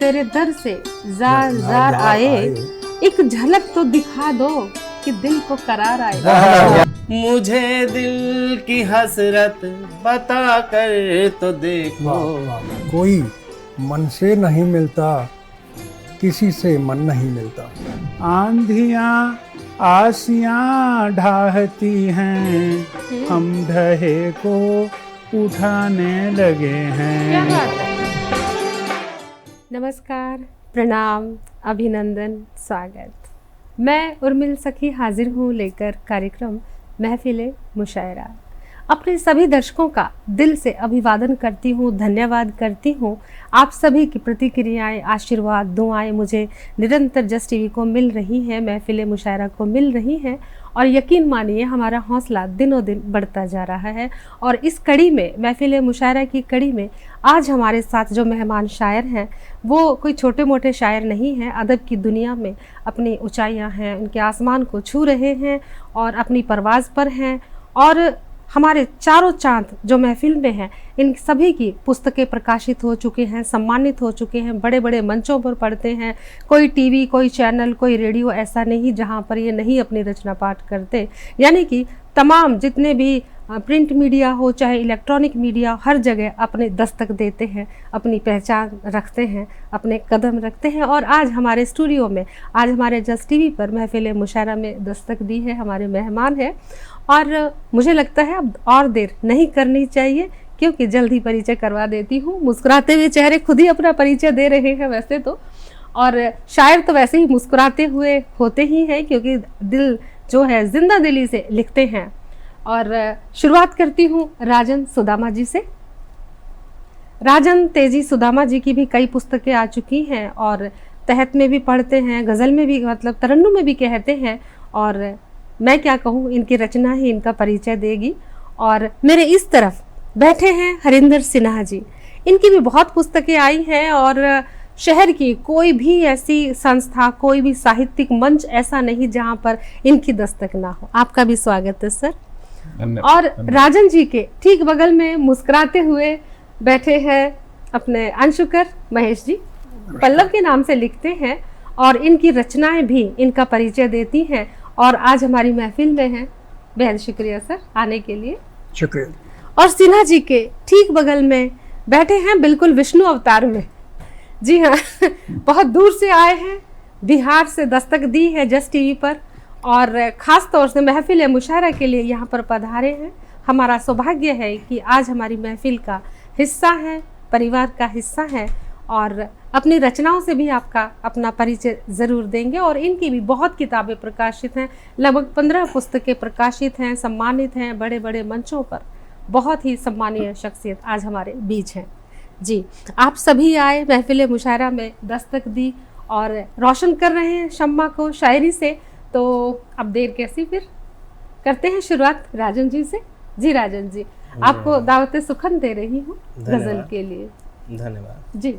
तेरे दर से jar jar आए, एक झलक तो दिखा दो कि दिल को करार आए। मुझे दिल की हसरत बता कर तो देखो। कोई मन से नहीं मिलता, किसी से मन नहीं मिलता। आंधियां आसियां ढाहती हैं, हम ढहे को उठाने लगे क्या हैं। बात है। नमस्कार, प्रणाम, अभिनंदन, स्वागत। मैं उर्मिल सखी हाजिर हूँ लेकर कार्यक्रम महफिले मुशायरा। अपने सभी दर्शकों का दिल से अभिवादन करती हूँ, धन्यवाद करती हूँ। आप सभी की प्रतिक्रियाएं, आशीर्वाद, दुआएं मुझे निरंतर जस टीवी को मिल रही हैं, महफिले मुशायरा को मिल रही हैं और यकीन मानिए हमारा हौसला दिनों दिन बढ़ता जा रहा है। और इस कड़ी में, महफिले मुशायरा की कड़ी में आज हमारे साथ जो मेहमान शायर हैं वो कोई छोटे मोटे शायर नहीं हैं। अदब की दुनिया में अपनी ऊंचाइयां हैं, उनके आसमान को छू रहे हैं और अपनी परवाज़ पर हैं। और हमारे चारों चांद जो महफिल में हैं, इन सभी की पुस्तकें प्रकाशित हो चुके हैं, सम्मानित हो चुके हैं, बड़े बड़े मंचों पर पढ़ते हैं। कोई टीवी, कोई चैनल, कोई रेडियो ऐसा नहीं जहां पर ये नहीं अपनी रचना पाठ करते। यानी कि तमाम जितने भी प्रिंट मीडिया हो चाहे इलेक्ट्रॉनिक मीडिया, हर जगह अपने दस्तक देते हैं, अपनी पहचान रखते हैं, अपने कदम रखते हैं। और आज हमारे स्टूडियो में, आज हमारे जस टीवी पर महफिल मुशायरा में दस्तक दी है हमारे मेहमान हैं। और मुझे लगता है अब और देर नहीं करनी चाहिए, क्योंकि जल्दी परिचय करवा देती हूँ। मुस्कुराते हुए चेहरे खुद ही अपना परिचय दे रहे हैं वैसे तो, और शायर तो वैसे ही मुस्कुराते हुए होते ही हैं, क्योंकि दिल जो है जिंदा दिली से लिखते हैं। और शुरुआत करती हूँ राजन सुदामा जी से। राजन तेजी सुदामा जी की भी कई पुस्तकें आ चुकी हैं और तहत में भी पढ़ते हैं, गज़ल में भी, मतलब तरन्नुम में भी कहते हैं। और मैं क्या कहूँ, इनकी रचना ही इनका परिचय देगी। और मेरे इस तरफ बैठे हैं हरिंदर सिन्हा जी। इनकी भी बहुत पुस्तकें आई हैं और शहर की कोई भी ऐसी संस्था, कोई भी साहित्यिक मंच ऐसा नहीं जहाँ पर इनकी दस्तक ना हो। आपका भी स्वागत है सर। और राजन जी के ठीक बगल में मुस्कुराते हुए बैठे हैं अपने अंशुकर महेश जी। पल्लव के नाम से लिखते हैं और इनकी रचनाएं भी इनका परिचय देती हैं और आज हमारी महफिल में हैं। बेहद शुक्रिया सर आने के लिए। शुक्रिया। और सिन्हा जी के ठीक बगल में बैठे हैं बिल्कुल विष्णु अवतार में। जी हाँ बहुत दूर से आए हैं, बिहार से दस्तक दी है जस टीवी पर और ख़ास तौर से महफिल मुशायरा के लिए यहाँ पर पधारे हैं। हमारा सौभाग्य है कि आज हमारी महफिल का हिस्सा है, परिवार का हिस्सा है और अपनी रचनाओं से भी आपका अपना परिचय ज़रूर देंगे। और इनकी भी बहुत किताबें प्रकाशित हैं, लगभग 15 पुस्तकें प्रकाशित हैं, सम्मानित हैं बड़े बड़े मंचों पर। बहुत ही सम्मानीय शख्सियत आज हमारे बीच हैं। जी, आप सभी आए, महफिल मुशायरा में दस्तक दी और रोशन कर रहे हैं शम्मा को शायरी से। तो अब देर कैसी, फिर करते हैं शुरुआत राजन जी से। जी राजन जी, आपको दावत सुखन दे रही हूँ गजल के लिए। धन्यवाद जी।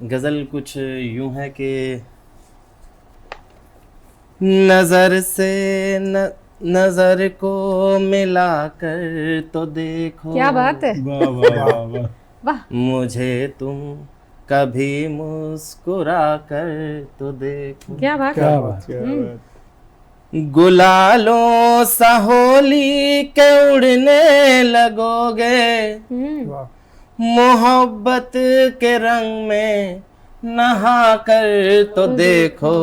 गजल कुछ यूं है कि नजर से नजर को मिलाकर तो देखो। क्या बात है। वाह वाह वाह वाह। वाह। मुझे तुम कभी मुस्कुरा कर तो देखो। क्या बात क्या है। बात, क्या बात। गुलालों सा होली के उड़ने लगोगे, वाह। मोहब्बत के रंग में नहा कर तो देखो।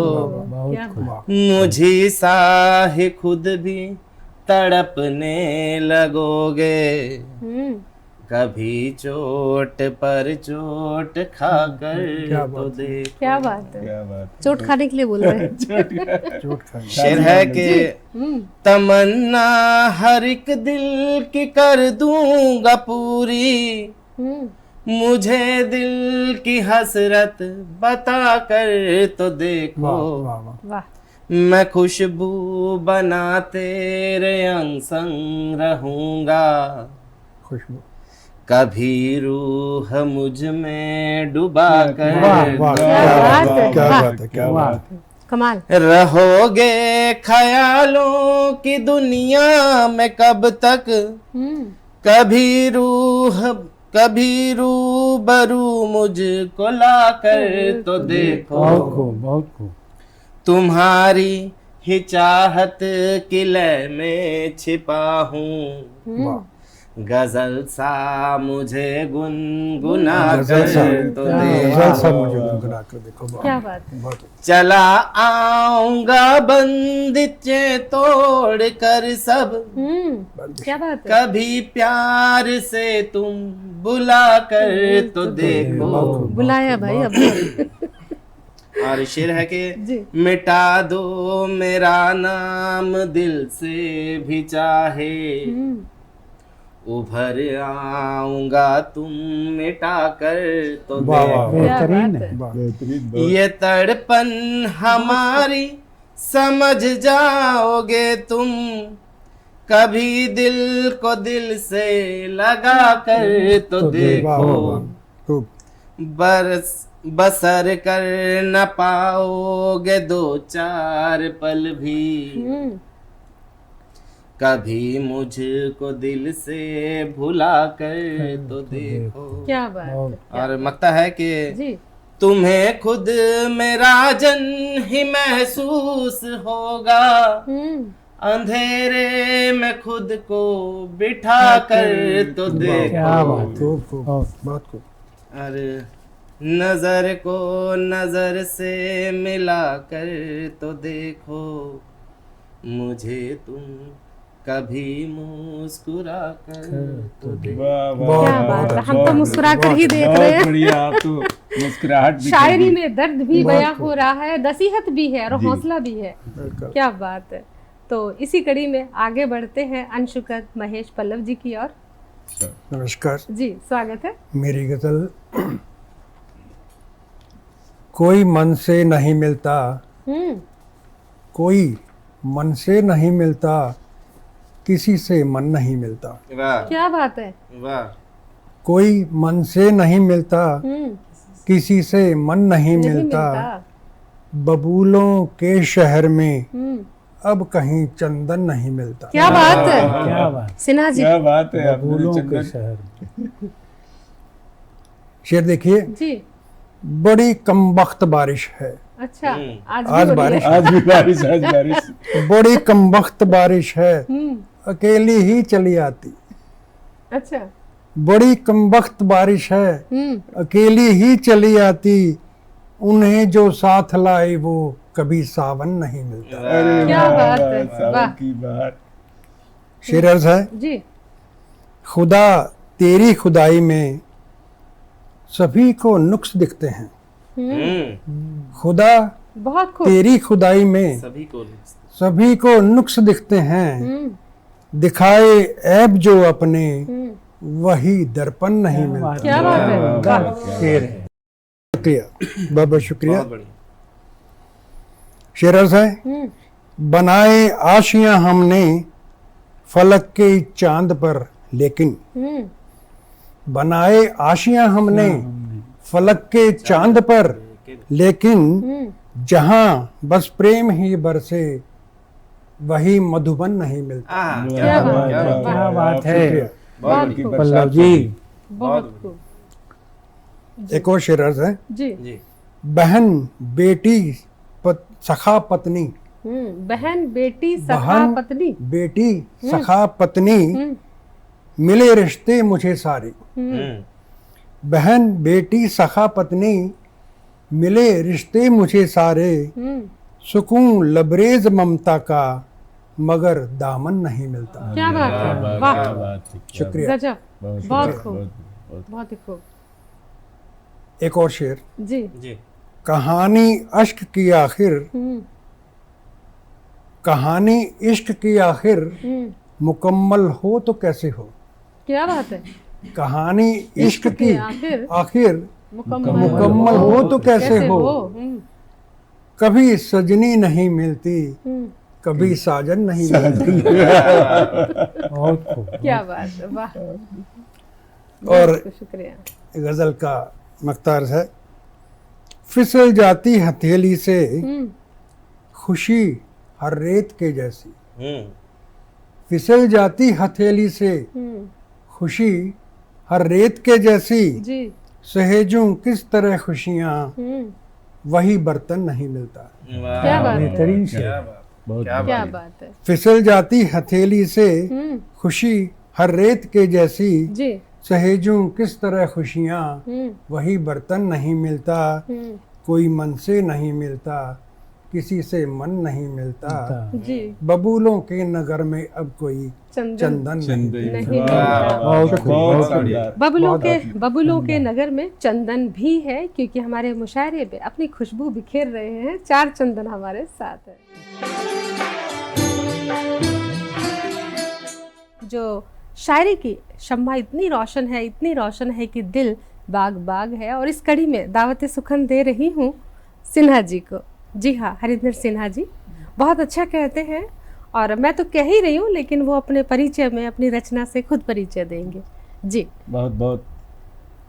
क्या बात। मुझी सा ही खुद भी तड़पने लगोगे, कभी चोट पर चोट खाकर तो देखो। क्या बात है। क्या बात। चोट खाने के लिए बोल रहे हैं। चोट खाई। शेर है कि तमन्ना हर एक दिल की कर दूंगा पूरी, मुझे दिल की हसरत बता कर तो देखो। वाह वाह। वाह। मैं खुशबू बना तेरे अंग संग रहूंगा, खुशबू। कभी रूह मुझ में डुबा कर वाह वाह। क्या बात है। क्या वाह। बात है, क्या बात है। कमाल। रहोगे ख्यालों की दुनिया में कब तक, कभी रूह कभी रूबरू मुझको लाकर तो देखो, बहुत खूब। तुम्हारी ही चाहत की लय में छिपा हूँ, वाह गजल सा मुझे गुनगुना गजल कर सा तो गजल सा मुझे देखो, गुनगुना कर देखो। वाह, क्या बात है। बहुत चला आऊंगा बंदिचे तोड़ कर सब, क्या बात है। कभी प्यार से तुम बुला कर तो देखो। बुलाया भाई अब। और शेर है कि जी। मिटा दो मेरा नाम दिल से भी चाहे, उभर आऊंगा तुम मिटा कर तो वाह, वाह, देखो। क्या बेहतरीन बात है, है। वाह। बेहतरीन, बहुत। ये तड़पन हमारी समझ जाओगे तुम, कभी दिल को दिल से लगा कर तो वाह, वाह, देखो, वाह, खूब। बरस बसर कर न पाओगे दो चार पल भी, कभी मुझको दिल से भुला कर तो देखो। क्या बात है। और मकता है कि जी। तुम्हें खुद मेरा जन ही महसूस होगा, अंधेरे में खुद को बिठा कर तो देखो। क्या बात है। खूब खूब बहुत खूब। और नजर को नजर से मिला कर तो देखो, मुझे तुम कभी मुस्कुरा कर तो देखो। वाह, वाह, क्या वाह, बात है। बहुत हम तो बढ़िया, मुस्कुरा कर ही देख रहे बहुत हैं। बढ़िया। आप तो मुस्कुराहट भी शायरी कर दी। में दर्द भी बहुत बयां खूब। हो रहा है, नसीहत भी है और जी। हौसला भी है। बिल्कुल। क्या बात है। तो इसी कड़ी में आगे बढ़ते हैं अंशुकत महेश पल्लव जी की ओर। नमस्कार। जी स्वागत है। मेरी गजल कोई मन से नहीं मिलता, कोई मन से नहीं मिलता, किसी से मन नहीं मिलता। वाह क्या बात है। वाह। कोई मन से नहीं मिलता, किसी से मन नहीं नहीं मिलता, मिलता। बबूलों के शहर में हम्म। अब कहीं चंदन नहीं मिलता। क्या बात है। क्या बात, सिन्हा जी। क्या बात है। अपने बबूलों के चंदन, शहर। शेर देखिए, जी। बड़ी कमबख्त बारिश है, अच्छा। आज आज भी हो रही बारिश है। आज भी बारिश, आज बारिश। बड़ी कमबख्त बारिश है, अकेली ही चली आती। अच्छा। बड़ी कमबख्त बारिश है, अकेली ही चली आती, उन्हें जो साथ लाए वो कभी सावन नहीं मिलता। अरे क्या वाह, बात वाह, है, सावन वाह। की बात। शेर अर्ज है, जी। खुदा तेरी खुदाई में सभी को नुक्स दिखते हैं। खुदा बहुत खूब। तेरी खुदाई में सभी को नुक्स दिखते हैं, दिखाए ऐब जो अपने वही दर्पण नहीं मिलता। क्या बात है। वाह। शेर है। शुक्रिया, बहुत बहुत शुक्रिया। बहुत बढ़िया। शेर अर्ज है, बनाए आशियां हमने फलक के चांद पर, लेकिन बनाए आशियां हमने फलक के चांद पर, लेकिन जहां बस प्रेम ही बरसे वही मधुबन नहीं मिलता। क्या बात है। क्या बात है। शुक्रिया। बहुत खूब। पल्लव जी, बहुत खूब। एक और शेर अर्ज है, जी। जी। बहन बेटी सखा पत्नी, बहन बेटी सखा बहन पत्नी। बेटी सखा पत्नी, मिले रिश्ते मुझे सारे। बहन बेटी सखा पत्नी, मिले रिश्ते मुझे सारे, सुकून लबरेज ममता का मगर दामन नहीं मिलता। क्या बात है। क्या वाह। बात है। शुक्रिया। गजब। बहुत खूब। बहुत ही खूब। एक और शेर, जी। जी। कहानी अश्क की आखिर, कहानी इश्क की आखिर, मुकम्मल हो तो कैसे हो। क्या बात है। कहानी इश्क की आखिर आखिर मुकम्मल हो तो कैसे हो, कभी सजनी नहीं मिलती, कभी साजन नहीं मिलता। बहुत खूब। क्या बात है। वाह। और शुक्रिया। गजल का मख्तार है, फिसल जाती हथेली से खुशी हर रेत के जैसी, फिसल जाती हथेली से खुशी हर रेत के जैसी जी। सहेजूं किस तरह खुशियां, वही बर्तन नहीं मिलता। क्या बात है, बेहतरीन शेर। क्या बात, बहुत क्या क्या बात। बात है। फिसल जाती हथेली से खुशी हर रेत के जैसी, जी। सहेजूं किस तरह खुशियां, वही बर्तन नहीं मिलता। कोई मन से नहीं मिलता, किसी से मन नहीं मिलता। जी। बबूलों के नगर में अब कोई चंदन चंदन नहीं चंदन। नहीं वाह, मिलता। बहुत बहुत खूब, बहुत बढ़िया। शानदार। बबुलों के नगर में चंदन भी है, क्योंकि हमारे मुशायरे में अपनी खुशबू बिखेर रहे हैं 4 चंदन हमारे साथ है। जो शायरी की शम्मा इतनी रोशन है कि दिल बाग बाग है। और इस कड़ी में दावत सुखन दे रही हूँ सिन्हा जी को। जी हाँ, हरिंदर सिन्हा जी बहुत अच्छा कहते हैं, और मैं तो कह ही रही हूँ, लेकिन वो अपने परिचय में अपनी रचना से खुद परिचय देंगे। जी बहुत बहुत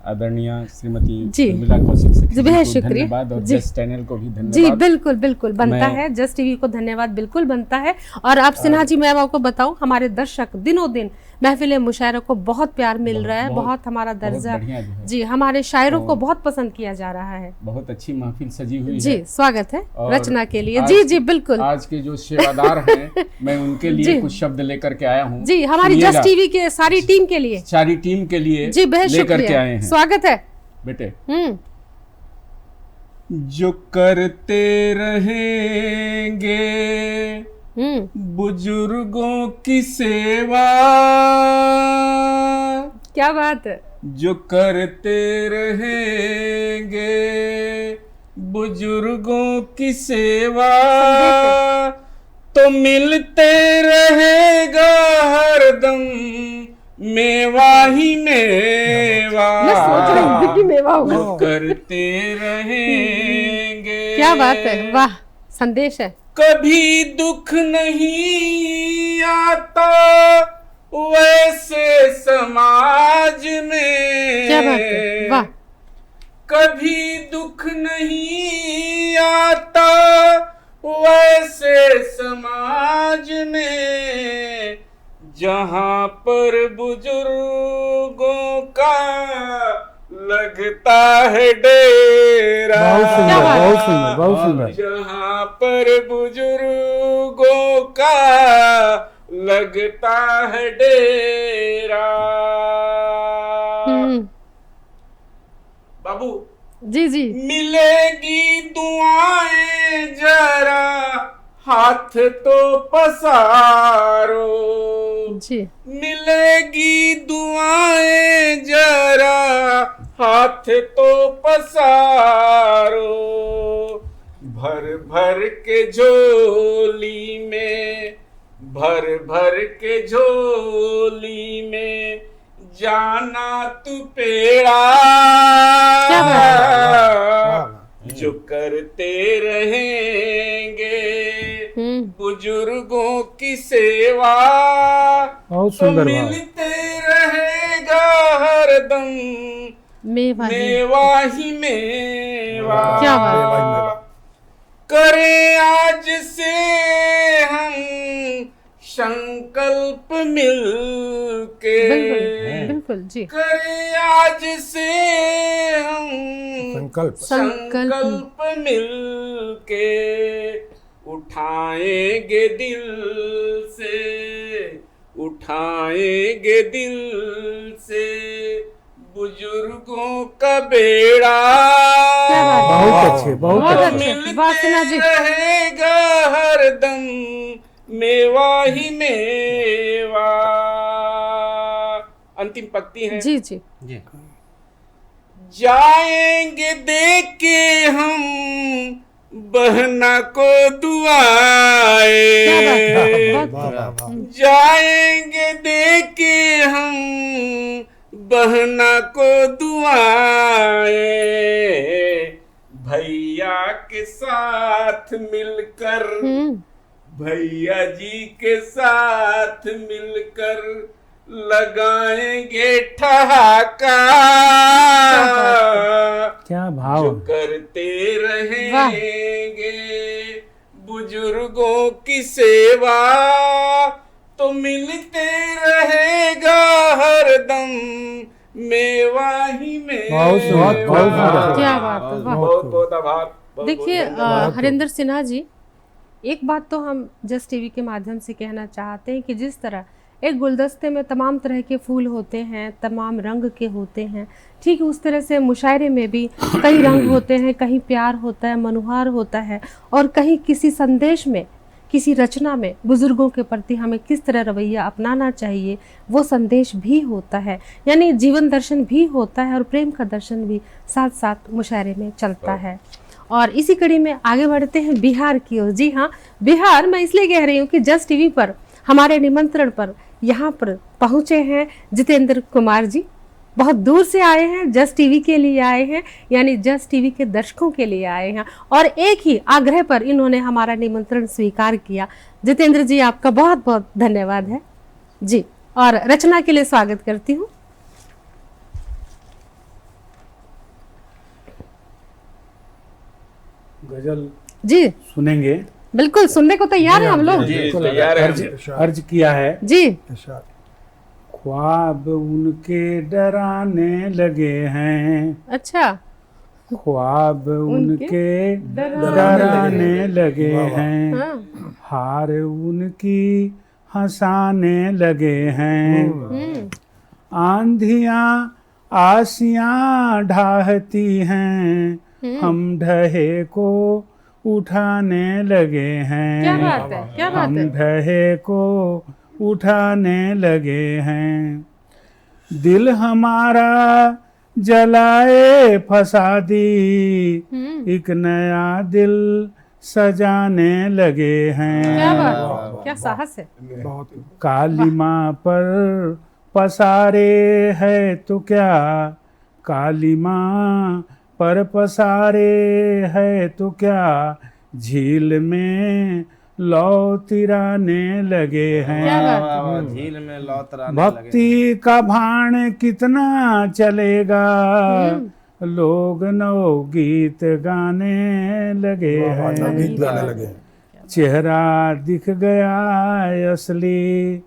आदरणीय श्रीमती जी। उर्मिला कौशिक सखी जी, जी बेहद को शुक्रिया। धन्यवाद, और जी। जस्ट चैनल को भी जी, धन्यवाद। बिल्कुल बिल्कुल बनता मैं- है, जस्ट टीवी को धन्यवाद बिल्कुल बनता है। और आप सिन्हा जी, मैं आपको बताऊं, हमारे दर्शक दिनों दिन महफिल मुशायरों को बहुत प्यार मिल रहा है, बहुत हमारा दर्जा। बढ़िया जो है। जी, हमारे शायरों को और- बहुत पसंद किया जा रहा है। बहुत अच्छी महफिल सजी हुई जी, है। स्वागत है और रचना के लिए। आज- जी जी बिल्कुल। आज के जो सेवादार हैं, मैं उनके लिए जी। कुछ शब्द लेकर के आया हूँ। जी, हमारी सुनिएगा। जस्ट टीवी के सारी टीम के लिए सारी टीम के लिए जी बेहद लेकर के शुक्रिया, आए हैं। स्वागत है। बेटे, हम्म जो करते रहेंगे बुजुर्गों की सेवा, क्या बात है। जो करते रहेंगे बुजुर्गों की सेवा, तो मिलते रहेगा हरदम मेवा ही मेवा। मैं सोच रही थी कि मेवा होगा। जो करते रहेंगे। क्या बात है, वाह, संदेश है। कभी दुख नहीं आता वैसे समाज में। क्या बात है, वाह। कभी दुख नहीं आता वैसे समाज में, जहां पर बुजुर्गों का लगता है डेरा। बहुत क्या सुंदर, बात है? बहुत सुंदर, बहुत सुंदर। जहां पर बुजुर्गों का लगता है डेरा। बाबू जी जी मिलेगी दुआएं जरा, हाथ तो पसारो। जी। मिलेगी दुआएं जरा, हाथ तो पसारो। भर भर के झोली में, भर भर के झोली में जाना तू पेड़ा। क्या बात जो करते रहेंगे बुजुर्गों की सेवा, बहुत तो सुंदर भाव। मिलते रहेगा हरदम मेवा ही। मेवा ही मेवा। क्या बात। मेवा ही मेवा। करें आज से हम संकल्प मिल के। बिल्कुल बिल्कुल जी। करें आज से हम संकल्प। संकल्प मिल के, उठाएंगे दिल से, उठाएंगे दिल से बुजुर्गों का बेड़ा। क्या बात है। बहुत अच्छे, बहुत बहुत अच्छे। अच्छे, वासना जी। रहेगा हरदम मेवा ही मेवा। अंतिम पंक्ति है। जी जी। जी। जाएंगे देके हम बहना को दुआएं। क्या बात है, बहुत वाह, वाह, वाह। जाएंगे देके हम बहना को दुआएं। भैया के साथ मिलकर, भैया जी के साथ मिलकर लगाएंगे ठहाका। क्या भाव। जो करते रहेंगे बुजुर्गों की सेवा, तो मिलते रहेगा हरदम मेवा ही में बहुत सुंदर। क्या बात है, वाह। बहुत बहुत आभार। देखिए हरिंदर सिन्हा जी, एक बात तो हम जस्ट टीवी के माध्यम से कहना चाहते हैं कि जिस तरह एक गुलदस्ते में तमाम तरह के फूल होते हैं, तमाम रंग के होते हैं, ठीक उस तरह से मुशायरे में भी कई रंग होते हैं, कहीं प्यार होता है, मनुहार होता है, और कहीं किसी संदेश में, किसी रचना में बुजुर्गों के प्रति हमें किस तरह रवैया अपनाना चाहिए वो संदेश भी होता है, यानी जीवन दर्शन भी होता है और प्रेम का दर्शन भी साथ साथ मुशायरे में चलता है। और इसी कड़ी में आगे बढ़ते हैं बिहार की ओर। जी हाँ, बिहार मैं इसलिए कह रही हूँ कि जस्ट टीवी पर हमारे निमंत्रण पर यहाँ पर पहुँचे हैं जितेंद्र कुमार जी। बहुत दूर से आए हैं, जस्ट टीवी के लिए आए हैं, यानी जस्ट टीवी के दर्शकों के लिए आए हैं, और एक ही आग्रह पर इन्होंने हमारा निमंत्रण स्वीकार किया। जितेंद्र जी, आपका बहुत बहुत धन्यवाद है जी, और रचना के लिए स्वागत करती हूँ। गजल जी सुनेंगे। बिल्कुल, सुनने को तैयार है हम लोग जी, तैयार है। अर्ज किया है जी। ख्वाब उनके डराने लगे हैं, अच्छा, ख्वाब उनके डराने लगे हैं, हाँ। हार उनकी हंसाने लगे हैं, आंधियां आसियां ढाहती हैं, हम ढहे को उठाने लगे हैं। क्या बात है, क्या बात हम है। ढहे को उठाने लगे हैं, दिल हमारा जलाए फसादी, एक नया दिल सजाने लगे हैं। क्या बात है, क्या साहस है। कालिमा पर पसारे है तो क्या, कालिमा पर पसारे है तो क्या, झील में लौ तिराने लगे क्या बात हैं। है। झील में लौतराने लगे। भक्ति का भाण कितना चलेगा, लोग नौ गीत गाने लगे हैं। चेहरा दिख गया असली,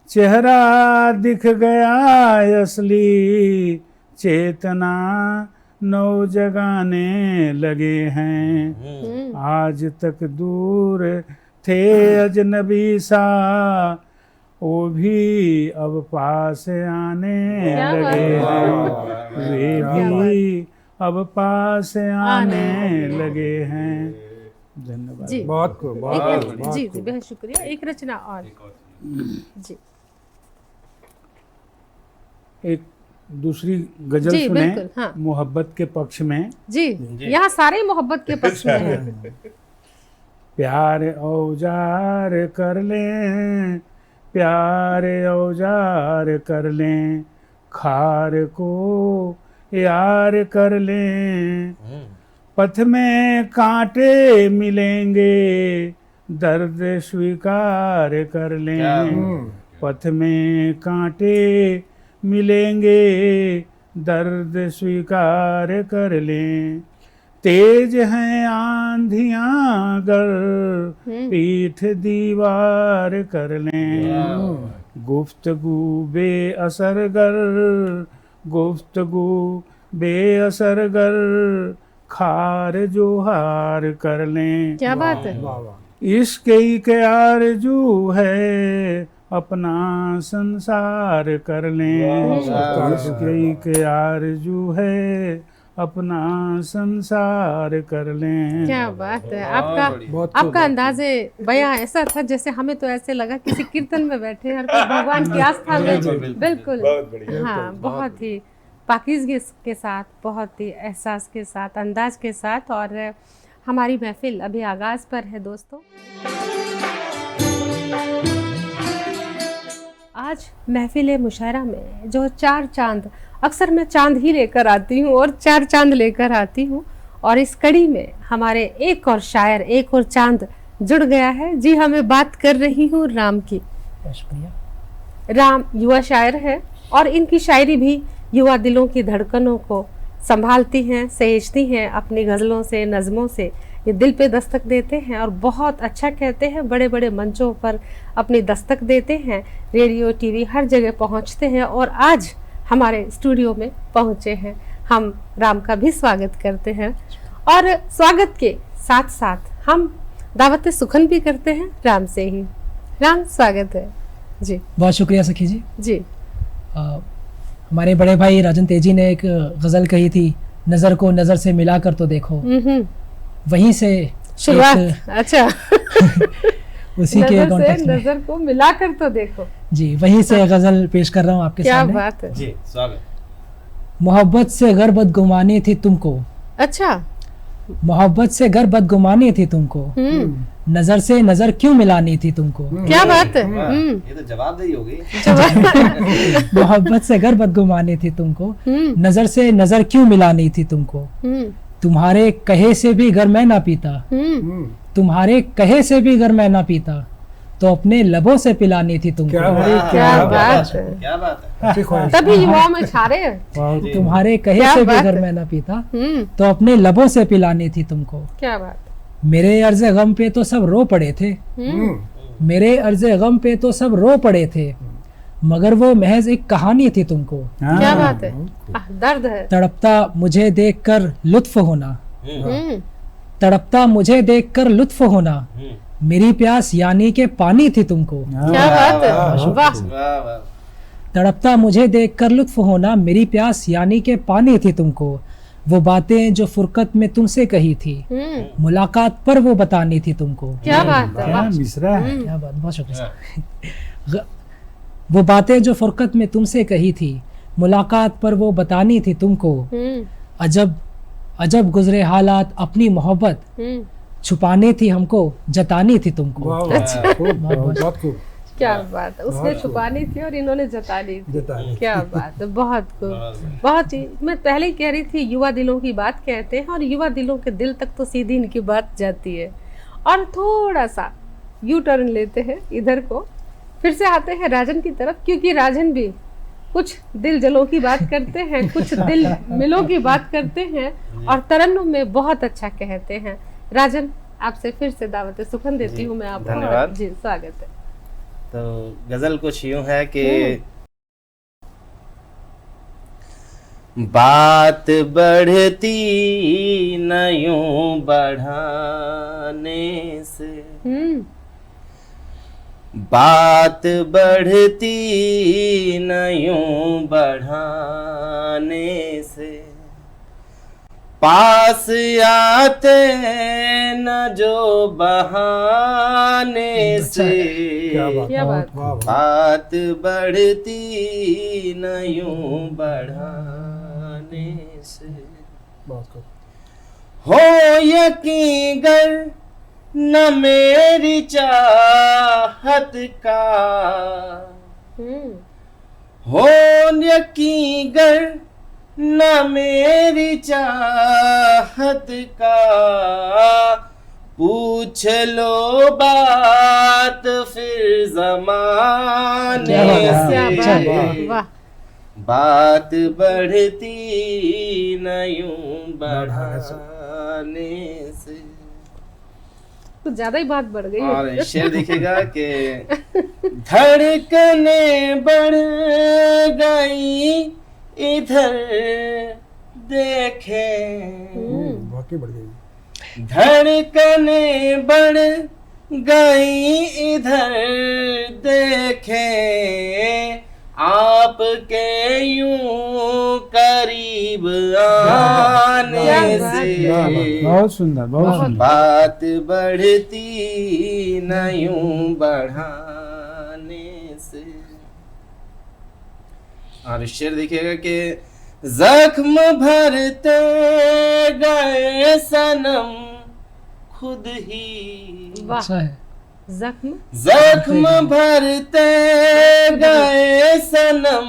चेहरा दिख गया असली, चेतना नौ जगाने लगे हैं। आज तक दूर थे अजनबी सा, वो भी अब पास आने क्या बात लगे है। हैं, वे भी अब पास आने लगे हैं। धन्यवाद। जी, बहुत खूब, बहुत एक- खूब, बहुत जी खूब। बेहद शुक्रिया। एक रचना और जी एक दूसरी गजल जी, सुने, बिल्कुल, हाँ। मोहब्बत के पक्ष में। जी, यहाँ सारे मोहब्बत के पक्ष में हैं। प्यार औजार कर लें, प्यार औजार कर लें, खार को यार कर लें, पथ में कांटे मिलेंगे, दर्द स्वीकार कर लें, पथ में कांटे मिलेंगे, दर्द स्वीकार कर लें, तेज हैं आंधियां गर, पीठ दीवार कर लें, गुफ्तगू बेअसर गर, गुफ्तगू बेअसर गर, खार जो हार कर लें। क्या बात है। इश्क के आरजू है, अपना संसार कर लें। इश्क के आरजू है, अपना संसार कर लें। क्या बात है। आपका अंदाज़े बयां ऐसा था जैसे हमें तो ऐसे लगा किसी कीर्तन में बैठे हैं और कोई भगवान की आस्था में। बिल्कुल, हाँ, बहुत ही पाकीज़गी के साथ, बहुत ही एहसास के साथ, अंदाज के साथ। और हमारी महफिल अभी आगाज़ पर है दोस्तों। आज महफिल मुशायरा में जो चार चांद, अक्सर मैं चांद ही लेकर आती हूँ और चार चांद लेकर आती हूँ, और इस कड़ी में हमारे एक और शायर, एक और चांद जुड़ गया है। जी हाँ, मैं बात कर रही हूँ राम की। राम युवा शायर है और इनकी शायरी भी युवा दिलों की धड़कनों को संभालती हैं, सहेजती हैं अपनी गज़लों से, नज़मों से। ये दिल पे दस्तक देते हैं और बहुत अच्छा कहते हैं, बड़े बड़े मंचों पर अपनी दस्तक देते हैं, रेडियो टीवी हर जगह पहुंचते हैं। और आज हमारे स्टूडियो में पहुंचे हैं। हम राम का भी स्वागत करते हैं और स्वागत के साथ साथ हम दावत सुखन भी करते हैं राम से ही। राम, स्वागत है जी। बहुत शुक्रिया सखी जी। जी हमारे बड़े भाई राजन तेजी ने एक गज़ल कही थी, नज़र को नज़र से मिलाकर तो देखो। वहीं से शुरुआत। अच्छा उसी के कॉन्टेक्स्ट में नजर को मिलाकर तो देखो जी, वहीं से गज़ल पेश कर रहा हूँ आपके क्या सामने। बात है जी, स्वागत। मोहब्बत से गर बदगुमानी थी तुमको, अच्छा मोहब्बत से गर बदगुमानी थी तुमको, नजर से नजर क्यों मिलानी थी तुमको। क्या बात है। वाह, ये तो जवाबदेही होगी। मोहब्बत से गर बदगुमानी थी तुमको, नजर से नजर क्यों मिलानी थी तुमको। तुम्हारे कहे से भी अगर मैं ना पीता, तुम्हारे कहे से भी अगर मैं ना पीता, तो अपने लबों से पिलानी थी तुमको। क्या बात है। क्या बात है। तभी युवाओं में छा रहे हैं। तुम्हारे कहे क्या से भी बात अगर है। मैं ना पीता, तो अपने लबों से पिलानी थी तुमको। क्या बात। मेरे अर्ज़े गम पे तो सब रो पड़े थे, मेरे अर्ज़े गम पे तो सब रो पड़े थे, मगर वो महज एक कहानी थी तुमको। क्या बात है। दर्द है। तड़पता मुझे देखकर लुत्फ होना, तड़पता मुझे देखकर लुत्फ होना, मेरी प्यास यानी के पानी थी तुमको। क्या बात है। वाह। वाह वाह। तड़पता मुझे देखकर लुत्फ होना, मेरी प्यास यानी के पानी थी तुमको। वो बातें जो फुरकत में तुमसे कही थी, मुलाकात पर वो बतानी थी तुमको। क्या बात है। वाह। मिश्रा है। क्या बात, बहुत शुक्रिया। वो बातें जो फुरकत में तुमसे कही थी, मुलाकात पर वो बतानी थी तुमको। अजब अजब गुजरे हालात, अपनी मोहब्बत छुपानी थी हमको, जतानी थी तुमको। बहुत खूब। क्या बात है। उसने छुपानी थी और इन्होंने जतानी थी। क्या बात है। बहुत खूब। बहुत ही मैं पहले ही कह रही थी, युवा दिलों की बात कहते हैं और युवा दिलों के दिल तक तो सीधी इनकी बात जाती है। और थोड़ा सा यू टर्न लेते हैं इधर को, फिर से आते हैं राजन की तरफ, क्योंकि राजन भी कुछ दिल जलों की बात करते हैं, कुछ दिल मिलों की बात करते हैं और तरन्नुम में बहुत अच्छा कहते हैं। राजन, आपसे फिर से दावत सुखन देती हूँ मैं आपको। धन्यवाद। जी, स्वागत है। तो गजल कुछ यूं है कि बात बढ़ती न यूं बढ़ाने से, बात बढ़ती न यूं बढ़ाने से, पास आते न जो बहाने से, क्या बात। बात बढ़ती न यूं बढ़ाने से, हो यकीन गर न मेरी चाहत का, हो यकीन गर न मेरी चाहत का, पूछ लो बात फिर जमाने से, वाह। बात बढ़ती न यूं बढ़ाने से। कुछ ज्यादा ही बात बढ़ गई है। और शेर दिखेगा कि धड़कने बढ़ गई इधर देखे, वाकई बढ़ गई। धड़कने बढ़ गई इधर देखे, आपके यूं करीब आने से, बहुत सुंदर, बहुत सुंदर। बात बढ़ती न यूं बढ़ाने से। और शेर देखिएगा कि जख्म भरते गए सनम खुद ही, वाह। अच्छा है। जख्म जख्म भरते गए सनम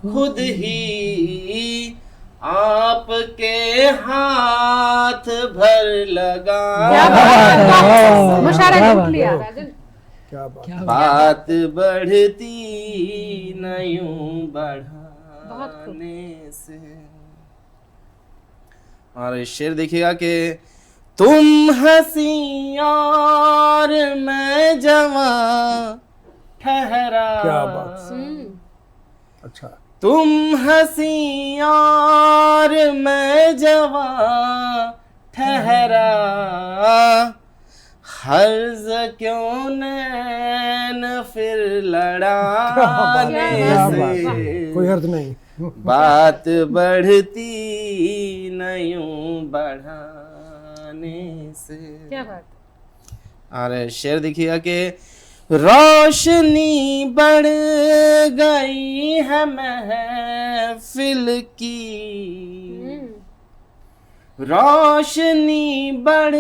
खुद ही, आपके हाथ भर लगा, क्या बात है। वाह, मुशायरा क्या लूट बात लिया है। राजन। क्या बात। क्या बात। बात बढ़ती न यूं बहुत खूब। बढ़ाने से। और शेर देखिएगा कि तुम हंसी और मैं जवां ठहरा, क्या बात। अच्छा। तुम हंसी और मैं जवां ठहरा, हर्ज क्यों नैन फिर लड़ाने क्या बात है, से, कोई अर्थ नहीं। बात बढ़ती न यूं बढ़ाने से। क्या बात। और शेर देखिएगा कि रोशनी बढ़ गई है महफिल की, रोशनी बढ़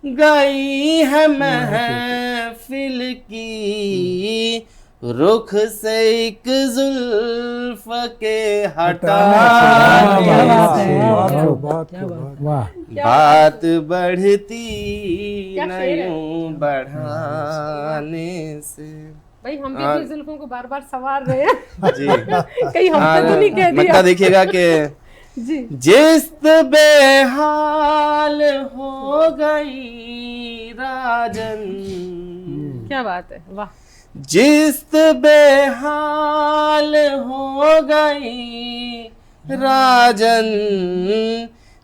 गई है महफिल की, रुख से एक जुल्फ के हटाने क्या बात है, से, क्या बात। वाह, बात बढ़ती क्या न शेर है। यूं बढ़ाने से। भाई हम भी अपनी जुल्फों को बार बार संवार रहे हैं। जी कहीं हमने तो नहीं कह मक्का दिया। देखिएगा कि जी जिस्त बेहाल हो गई राजन, क्या बात है, वाह। जिस्त बेहाल हो गई राजन,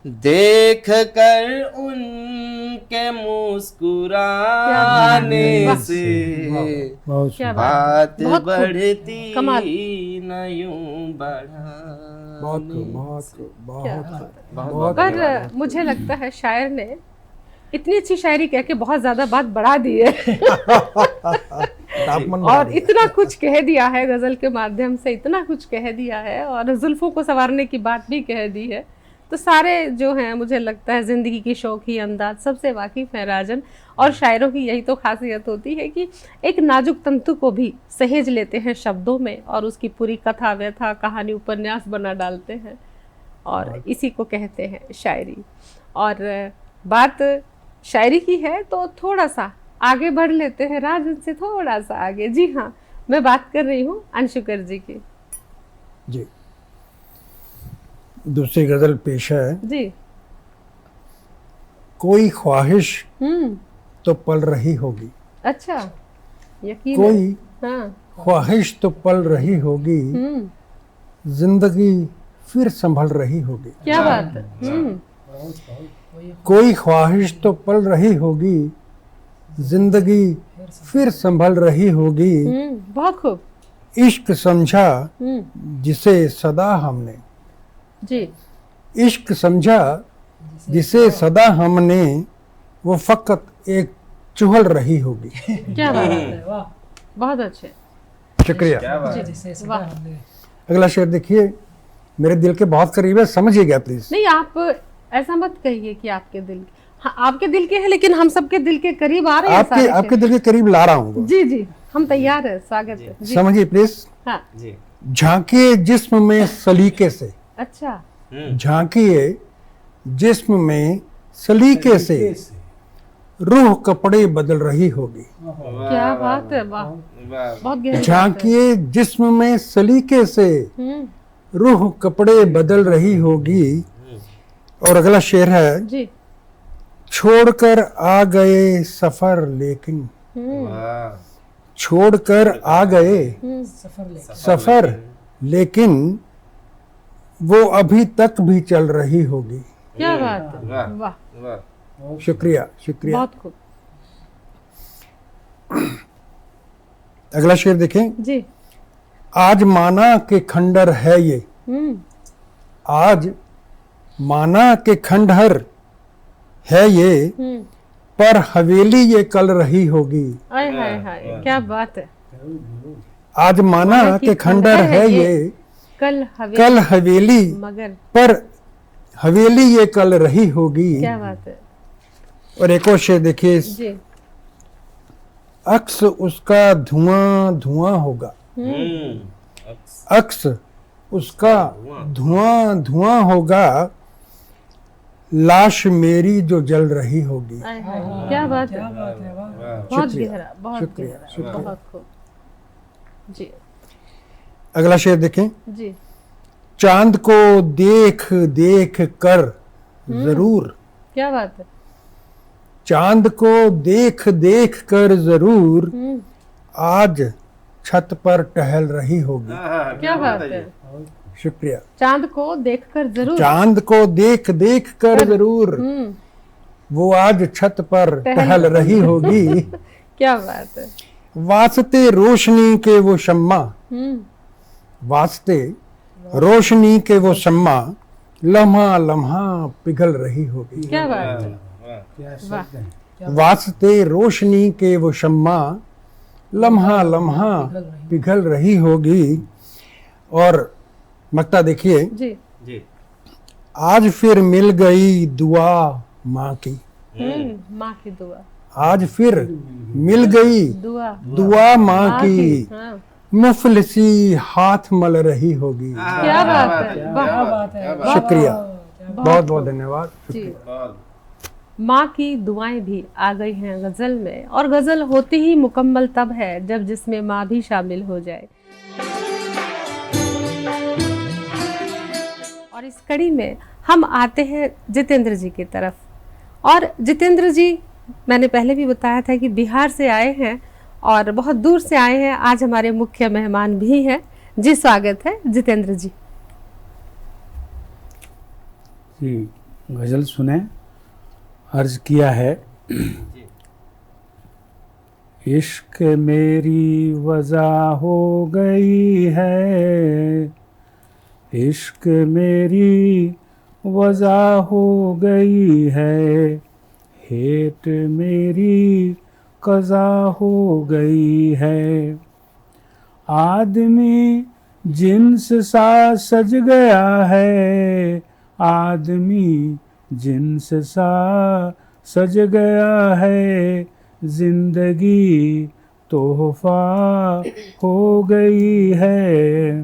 देख कर उनके मुस्कुराने वाह। से, बहुत क्या बात बहुत खूब। बढ़ती कमाल। न यूं बढ़ाने। बहुत बहुत क्या बहुत बात है। बहुत पर मुझे लगता है शायर ने इतनी अच्छी शायरी कह के बहुत ज्यादा बात बढ़ा दी है तापमान और इतना कुछ कह दिया है गजल के माध्यम से, इतना कुछ कह दिया है और जुल्फों को संवारने की बात भी कह दी है। तो सारे जो हैं मुझे लगता है ज़िंदगी की शौकी अंदाज सबसे वाकिफ़ है राजन। और शायरों की यही तो खासियत होती है कि एक नाजुक तंतु को भी सहेज लेते हैं शब्दों में और उसकी पूरी कथा व्यथा कहानी उपन्यास बना डालते हैं और इसी को कहते हैं शायरी। और बात शायरी की है तो थोड़ा सा आगे बढ़ लेते हैं राजन से, थोड़ा सा आगे। जी हाँ, मैं बात कर रही हूँ अंशुकर जी की। जी, दूसरी गजल पेश है। जी। कोई ख्वाहिश हम्म। तो पल रही होगी, अच्छा, यकीन है। कोई हाँ। ख्वाहिश तो पल रही होगी, जिंदगी फिर संभल रही होगी। क्या बात है। कोई ख्वाहिश तो पल रही होगी, जिंदगी फिर संभल रही होगी। बहुत खूब। इश्क समझा जिसे सदा हमने, जी। इश्क समझा जिसे सदा हमने, वो फकत एक चुहल रही होगी। क्या बात है, वाह। बहुत अच्छे। शुक्रिया। जैसे सदा वाह। हमने- अगला शेर देखिए, मेरे दिल के बहुत करीब है, समझिएगा प्लीज। नहीं, आप ऐसा मत कहिए कि आपके दिल, हाँ आपके दिल के हैं लेकिन हम सबके दिल के करीब आ रहे हैं आपके सारे आपके दिल के करीब ला रहा हूँ। जी जी, हम तैयार है, स्वागत है जी। समझिए प्लीज। हाँ। जी झांकिए जिस्म में सलीके से, अच्छा। झांकिए जिस्म में सलीके से, रूह कपड़े बदल रही होगी। क्या बात है, वाह, वाह बहुत गहरी बात है। झांकिए जिस्म में सलीके से, रूह कपड़े बदल रही होगी। और अगला शेर है, जी। छोड़कर आ गए सफर लेकिन, वाह छोड़कर आ गए सफर लेकिन, वो अभी तक भी चल रही होगी। क्या बात है, वाह वाह, वाह शुक्रिया शुक्रिया। बहुत खूब। अगला शेर देखें। जी। आज माना के खंडर है ये, आज माना के खंडहर है ये, पर हवेली ये कल रही होगी। आय हाय हाय, क्या बात है। आज माना के खंडर है ये, कल हवेली मगर पर हवेली ये कल रही होगी। क्या बात है। और एक और शेर देखिए, जी। अक्स उसका धुआं धुआं होगा, अक्स उसका धुआं धुआं होगा, लाश मेरी जो जल रही होगी। आय हाय, क्या बात है, बहुत शुक्रिया, गहरा, बहुत शुक्रिया, गहरा, शुक्रिया। बहुत खूब। जी अगला शेर देखें। जी। चांद को देख देख कर जरूर, क्या बात है। चांद को देख देख कर जरूर, आज छत पर टहल रही होगी। क्या बात है, शुक्रिया। चांद को देखकर जरूर। चांद को देख देख कर जरूर वो आज छत पर टहल रही होगी। क्या बात है। वास्ते रोशनी के वो शम्मा, वास्ते रोशनी के वो शम्मा लम्हा लम्हा पिघल रही होगी। क्या बात है। वाह। वास्ते रोशनी के वो शम्मा लम्हा लम्हा पिघल रही होगी। और मक्ता देखिए, जी। जी। आज फिर मिल गई दुआ माँ की, माँ की दुआ। आज फिर मिल गई दुआ दुआ माँ की, हाँ। मुफलिसी हाथ मल रही होगी। क्या बात है। वाह। शुक्रिया, बहुत बहुत धन्यवाद। जी। माँ की दुआएं भी आ गई हैं गजल में, और गजल होती ही मुकम्मल तब है जब जिसमें माँ भी शामिल हो जाए। और इस कड़ी में हम आते हैं जितेंद्र जी की तरफ। और जितेंद्र जी, मैंने पहले भी बताया था कि बिहार से आए हैं और बहुत दूर से आए हैं। आज हमारे मुख्य मेहमान भी हैं। जी, स्वागत है जितेंद्र जी। जी, गजल सुने। अर्ज किया है, इश्क मेरी वजह हो गई है, इश्क मेरी वजह हो गई है, हेट मेरी कज़ा हो गई है। आदमी जिन्स सा सज गया है, आदमी जिन्स सा सज गया है, जिंदगी तोहफा हो गई है।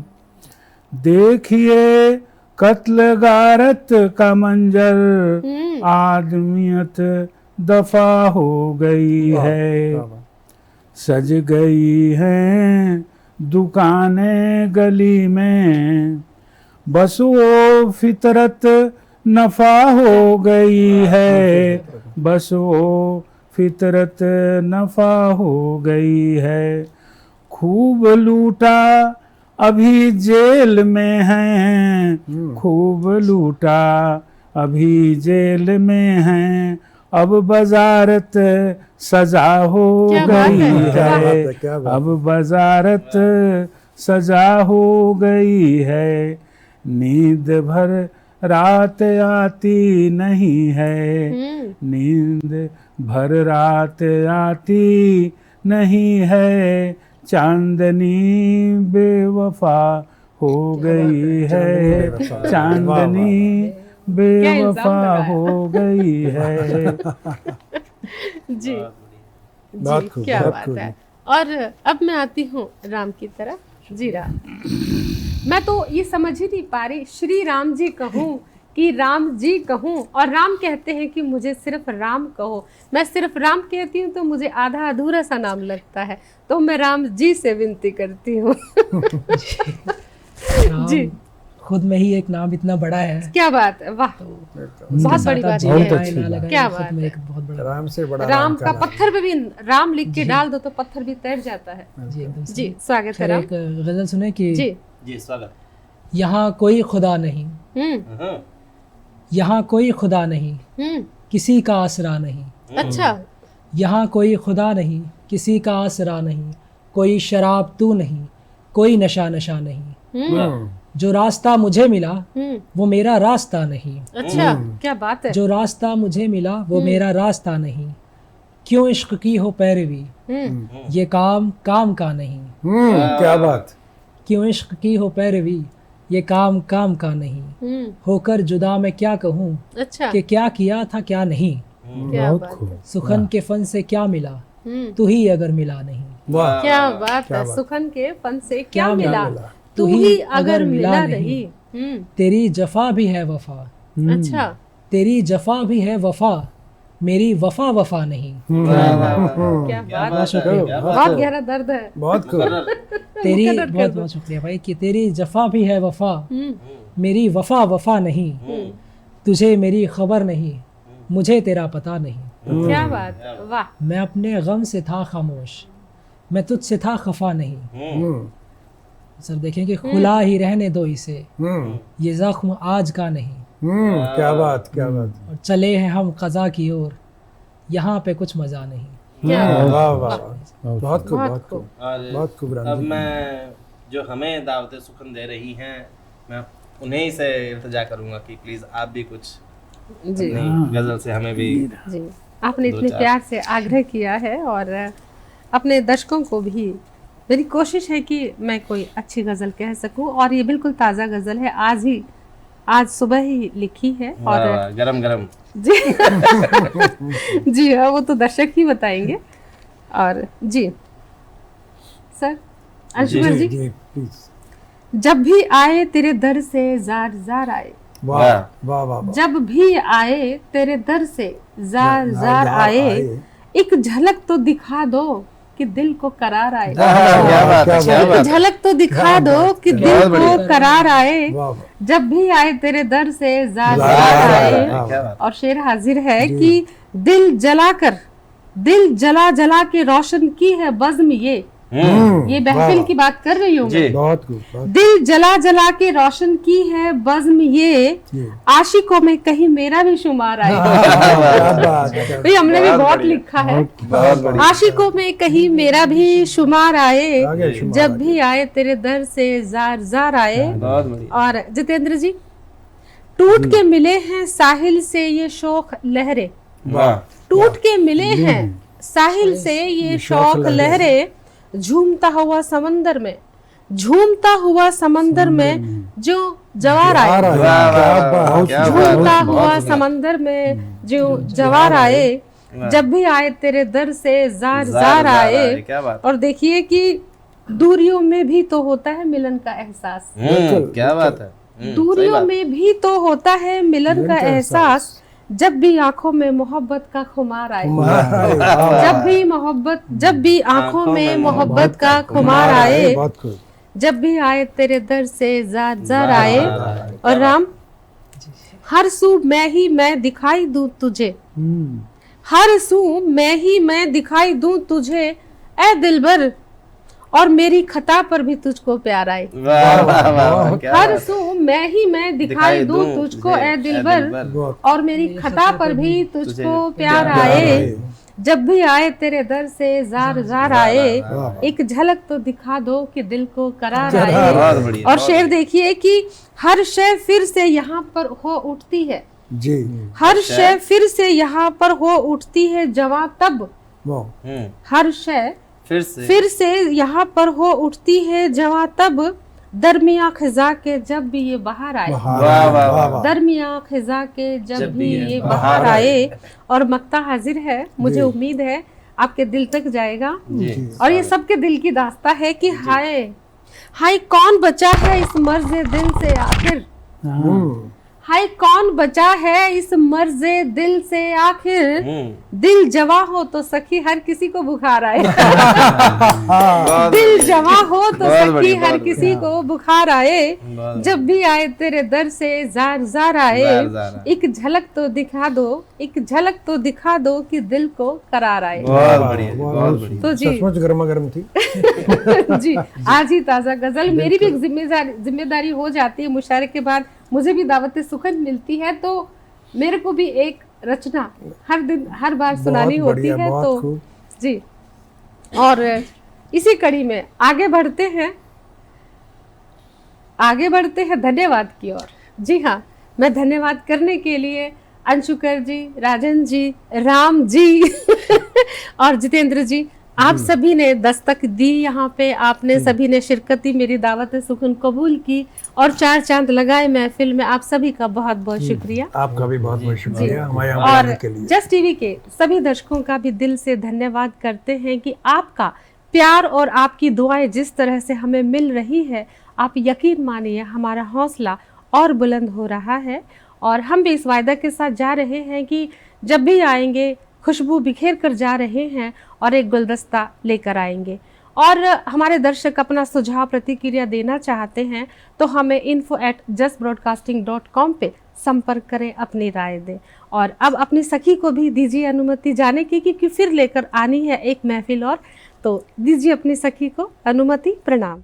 देखिए कत्ल गारत का मंजर, आदमियत दफा हो गई है। सज गई हैं दुकानें गली में, बस वो फितरत नफा हो गई है, बस वो फितरत नफा हो गई है। खूब लूटा अभी जेल में हैं, खूब लूटा अभी जेल में हैं, अब बजारत सजा हो गई है, अब बजारत सजा हो गई है। नींद भर रात आती नहीं है, नींद भर रात आती नहीं है, चांदनी बेवफा हो गई है, चांदनी बेवफा हो गई है। जी। बहुत खूब, क्या बहुत बात खूब। है। और अब मैं आती हूँ राम की तरफ। जी राम, मैं तो ये समझ ही नहीं पा रही, श्री राम जी कहूँ कि राम जी कहूँ। और राम कहते हैं कि मुझे सिर्फ राम कहो। मैं सिर्फ राम कहती हूँ तो मुझे आधा अधूरा सा नाम लगता है, तो मैं राम जी से विनती करती हूँ। जी, खुद में ही एक नाम इतना बड़ा है। क्या बात है। वाह, बहुत बड़ी बात जी, है। अच्छी बात। क्या खुद बात में है। एक बहुत बड़ा राम से बड़ा राम का नाम पत्थर पे भी राम लिख के डाल दो तो पत्थर भी तैर जाता है। जी, एकदम सही। जी, स्वागत है खैर, राम। एक गजल सुने कि जी। जी, स्वागत। यहाँ कोई खुदा नहीं, यहाँ कोई खुदा नहीं, किसी का आसरा नहीं। अच्छा। यहाँ कोई खुदा नहीं, किसी का आसरा नहीं, कोई शराब तू नहीं, कोई नशा नशा नहीं। जो रास्ता मुझे मिला वो मेरा रास्ता नहीं, अच्छा, क्या बात है। जो रास्ता मुझे मिला वो मेरा रास्ता नहीं। क्यों इश्क की हो पैरवी, ये काम काम का नहीं। क्या बात। क्यों इश्क की हो पैरवी, ये काम काम का नहीं। होकर जुदा मैं क्या कहूँ अच्छा, कि क्या किया था क्या नहीं। क्या बहुत बात है। खूब। सुखन के फन से क्या मिला, तू ही अगर मिला नहीं। वाह, क्या बात है। सुखन के फन से क्या मिला, तू ही अगर मिला नहीं। तेरी जफा भी है वफा, अच्छा, तेरी जफा भी है वफा, मेरी वफा वफा नहीं। क्या बात है। बहुत गहरा दर्द है। बहुत खूब। तेरी मुकद्दर कर बहुत दो। बहुत शुक्रिया भाई कि तेरी जफा भी है वफा, मेरी वफा वफा नहीं। तुझे मेरी खबर नहीं, मुझे तेरा पता नहीं। क्या बात है। वाह। मैं अपने गम से था खामोश, मैं तुझसे था खफा नहीं। सर देखें कि खुला ही रहने दो इसे, ये जख्म आज का नहीं। क्या बात, क्या बात। और चले हैं हम कज़ा की ओर, यहाँ पे कुछ मजा नहीं। वाह वाह, बहुत खूब, बहुत खूब, और बहुत खूब। अब मैं जो हमें दावत सुखन दे रही हैं, मैं उन्हें ही से इल्तिजा करूंगा कि प्लीज आप भी कुछ जी अपनी गजल से हमें भी। जी, आपने इतने प्यार से आग्रह किया है और अपने दर्शकों को भी मेरी कोशिश है कि मैं कोई अच्छी गज़ल कह सकूं, और ये बिल्कुल ताज़ा गज़ल है, आज सुबह ही लिखी है। और गरम गरम जी जी हाँ, वो तो दर्शक ही बताएंगे। और जी सर, अंशुकर जी, प्लीज। जब भी आए तेरे दर से जार जार आए, वाह वाह वाह, जब भी आए तेरे दर से जार जार आए, एक झलक तो दिखा दो कि दिल को करार आए। क्या बात है, क्या एक बात है। झलक तो दिखा दो कि दिल को करार आए, वाह, जब भी आए तेरे दर से जार जार जार आए। आए। क्या बात। और शेर हाजिर है कि दिल जला जला के रोशन की है बज़्म ये महफिल की बात कर रही हूँ मैं। जी। बहुत खूब, बहुत दिल जला जला के रोशन की है बज़्म ये, आशिकों में कहीं मेरा भी शुमार आए। क्या बात, क्या भाई हमने भी बहुत लिखा है, बहुत बढ़िया। आशिकों में कहीं मेरा भी शुमार आए, आगे शुमार जब भी आए तेरे दर से जार जार आए। बहुत बढ़िया। और जितेंद्र जी, टूट के मिले हैं साहिल से ये शौक लहरे, वाह। टूट के मिले हैं साहिल से ये शौक लहरे, झूमता हुआ समंदर में, झूमता हुआ समंदर में जो जवार आए, वाह, वाह, वाह, क्या बात है। झूमता हुआ बहुत बढ़िया। समंदर में जो जवार आए, जब भी आए तेरे दर से जार जार आए। क्या बात। और देखिए कि दूरियों में भी तो होता है मिलन का एहसास, क्या बात है। सही दूरियों बात। में भी तो होता है मिलन का एहसास, जब भी आंखों में मोहब्बत का खुमार आए, जब भी आंखों में मोहब्बत का खुमार आए, बहुत खूब। जब भी आए तेरे दर से जार जार आए। और राम, हर सू मैं दिखाई दूं तुझे, हर सू मैं दिखाई दूं तुझे ए दिलबर, और मेरी खता पर भी तुझको प्यार आए। वाह वाह वाह, क्या हर बात। सू मैं दिखाई दूं तुझको ए दिलबर, और मेरी खता पर भी तुझको प्यार आए, जब भी आए तेरे दर से जार जार आए, एक झलक तो दिखा दो कि दिल को करार बहुत आए। बढ़िया। और शेर देखिए कि हर शय फिर से यहाँ पर हो उठती है, जी, हर शय फिर से यहाँ पर हो उठती है जवां तब, वाह, हर शय फिर से यहाँ पर हो उठती है जवां तब, दरमिया खिजा के जब भी ये बाहर आए, वाह वाह वाह। दरमिया खिजा के जब भी ये बाहर आए। और मक्ता हाजिर है, मुझे उम्मीद है आपके दिल तक जाएगा। जी। और ये सबके दिल की दास्ता है कि हाय हाय कौन बचा है इस मर्ज़े दिल से आखिर, हाय कौन बचा है इस मर्ज़े दिल से आखिर, दिल जवा हो तो सखी हर किसी को बुखार आए। दिल जवा हो तो सखी हर किसी को बुखार आए, जब भी आए तेरे दर से जार जार आए, एक झलक तो दिखा दो, एक झलक तो दिखा दो कि दिल को करार आए। बहुत बढ़िया, बहुत बढ़िया। तो जी सचमुच गर्मा गर्म थी। जी, आज ही ताज़ा गजल, मेरी भी एक जिम्मेदारी हो जाती है, मुशायरे के बाद मुझे भी दावत सुखन मिलती है, तो मेरे को भी एक रचना हर दिन हर बार सुनानी होती है। तो जी, और इसी कड़ी में आगे बढ़ते हैं धन्यवाद की ओर। जी हाँ, मैं धन्यवाद करने के लिए अंशुकर जी, राजन जी, राम जी और जितेंद्र जी, आप सभी ने दस्तक दी यहाँ पे, आपने सभी ने शिरकत की, मेरी दावत सुखन कबूल की और चार चांद लगाए महफिल में। आप सभी का बहुत बहुत शुक्रिया। आपका भी बहुत बहुत शुक्रिया हमारे यहाँ और बुलाने के लिए। जस्ट टीवी के सभी दर्शकों का भी दिल से धन्यवाद करते हैं कि आपका प्यार और आपकी दुआएं जिस तरह से हमें मिल रही है, आप यकीन मानिए हमारा हौसला और बुलंद हो रहा है। और हम भी इस वायदा के साथ जा रहे हैं कि जब भी आएंगे खुशबू बिखेर कर जा रहे हैं और एक गुलदस्ता लेकर आएंगे। और हमारे दर्शक अपना सुझाव प्रतिक्रिया देना चाहते हैं तो हमें info@justbroadcasting.com पे संपर्क करें, अपनी राय दें। और अब अपनी सखी को भी दीजिए अनुमति जाने की, क्योंकि फिर लेकर आनी है एक महफिल और, तो दीजिए अपनी सखी को अनुमति। प्रणाम।